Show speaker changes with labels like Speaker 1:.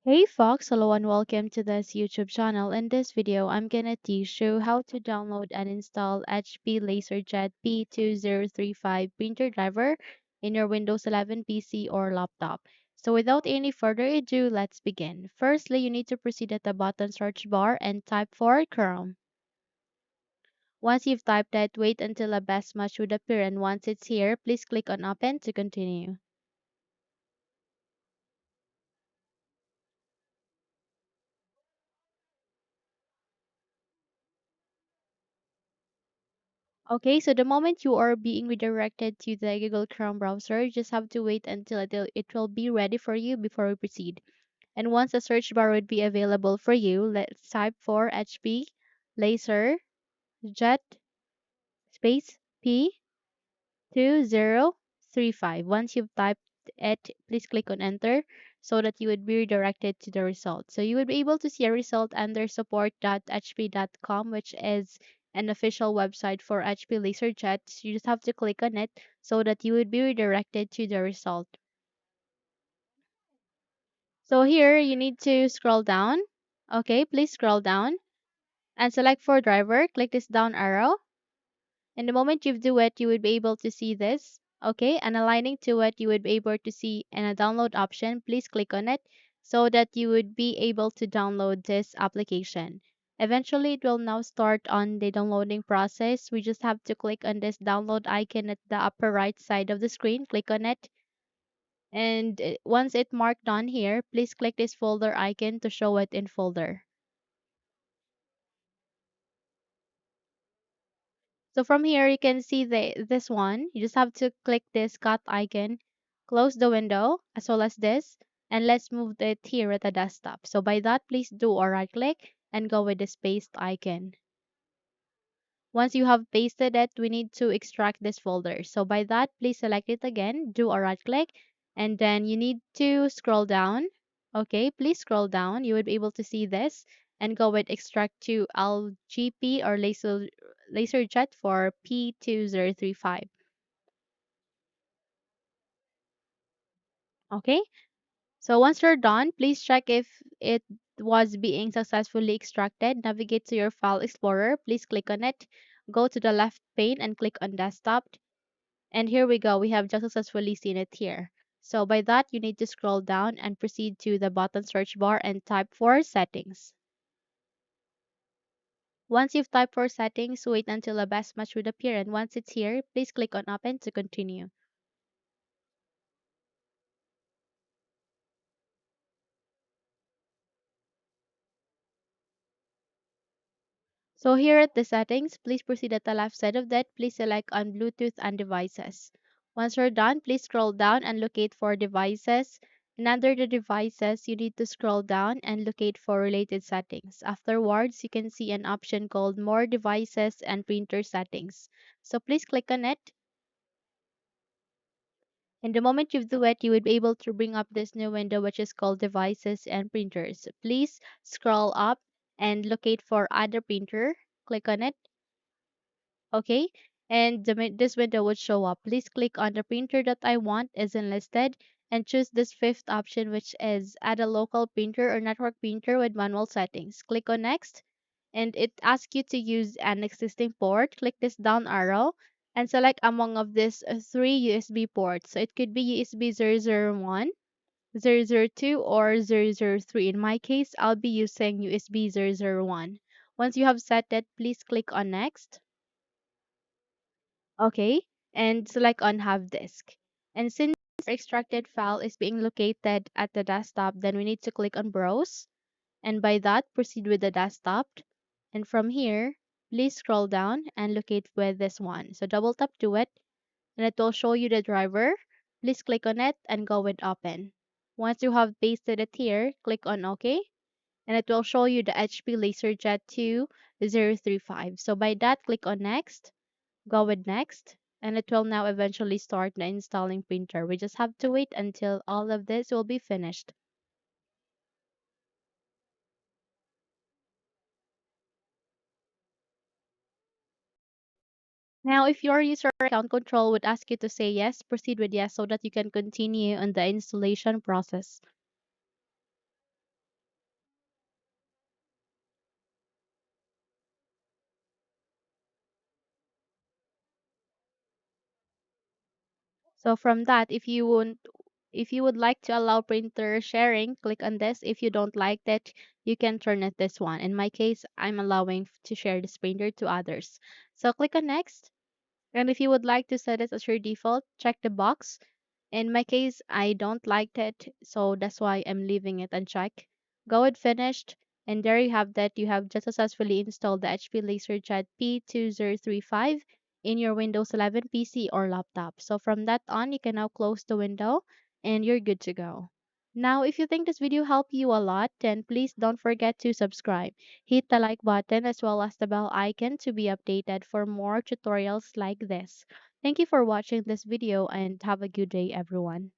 Speaker 1: Hey Fox, hello and welcome to this YouTube channel. In this video, I'm gonna teach you how to download and install HP LaserJet P2035 printer driver in your Windows 11 PC or laptop. So without any further ado, let's begin. Firstly, you need to proceed at the bottom search bar and type for Chrome. Once you've typed it, wait until a best match would appear, and once it's here, please click on Open to continue. Okay, so the moment you are being redirected to the Google Chrome browser, you just have to wait until it will be ready for you before we proceed. And once the search bar would be available for you, let's type for HP LaserJet space P2035. Once you've typed it, please click on enter so that you would be redirected to the result. So you would be able to see a result under support.hp.com, which is an official website for HP LaserJet. You just have to click on it so that you would be redirected to the result. So here you need to scroll down. Okay, please scroll down and select for driver. Click this down arrow. And the moment you do it, you would be able to see this. Okay, and aligning to it, you would be able to see in a download option. Please click on it so that you would be able to download this application. Eventually, it will now start on the downloading process. We just have to click on this download icon at the upper right side of the screen. Click on it. And once it marked on here, please click this folder icon to show it in folder. So from here, you can see this one. You just have to click this cut icon, close the window, as well as this, and let's move it here at the desktop. So by that, please do a right click and go with the paste icon. Once you have pasted it, we need to extract this folder. So by that, please select it again, do a right click, and then you need to scroll down. Okay, please scroll down. You would be able to see this and go with extract to LGP or LaserJet for P2035. Okay, so once you're done, please check if it was being successfully extracted. Navigate to your file explorer. Please click on it. Go to the left pane and click on desktop. And here we go. We have just successfully seen it here. So by that, you need to scroll down and proceed to the bottom search bar and type for settings. Once you've typed for settings, wait until a best match would appear. And once it's here, please click on open to continue. So here at the settings, please proceed at the left side of that. Please select on Bluetooth and devices. Once you're done, please scroll down and locate for devices. And under the devices, you need to scroll down and locate for related settings. Afterwards, you can see an option called more devices and printer settings. So please click on it. And the moment you do it, you would be able to bring up this new window which is called devices and printers. Please scroll up and locate for other printer. Click on it. Okay, and this window would show up. Please click on the printer that I want isn't listed and choose this fifth option, which is add a local printer or network printer with manual settings. Click on next, and it asks you to use an existing port. Click this down arrow and select among of these three USB ports. So it could be USB 001, 002, or 003. In my case, I'll be using USB 001. Once you have set it, please click on next. Okay, and select on Have Disk. And since our extracted file is being located at the desktop, then we need to click on Browse. And by that, proceed with the desktop. And from here, please scroll down and locate with this one. So double tap to it, and it will show you the driver. Please click on it and go with Open. Once you have pasted it here, click on OK, and it will show you the HP LaserJet 2035. So by that, click on Next. Go with next, and it will now eventually start the installing printer. We just have to wait until all of this will be finished. Now, if your user account control would ask you to say yes, proceed with yes so that you can continue on the installation process. So from that, if you would like to allow printer sharing, click on this. If you don't like that, you can turn it this one. In my case, I'm allowing to share this printer to others. So click on next. And if you would like to set it as your default, check the box. In my case, I don't like it, so that's why I'm leaving it unchecked. Go with finished, and there you have that. You have just successfully installed the HP LaserJet P2035 in your Windows 11 PC or laptop. So from that on, you can now close the window and you're good to go. Now, if you think this video helped you a lot, then please don't forget to subscribe. Hit the like button as well as the bell icon to be updated for more tutorials like this. Thank you for watching this video and have a good day, everyone.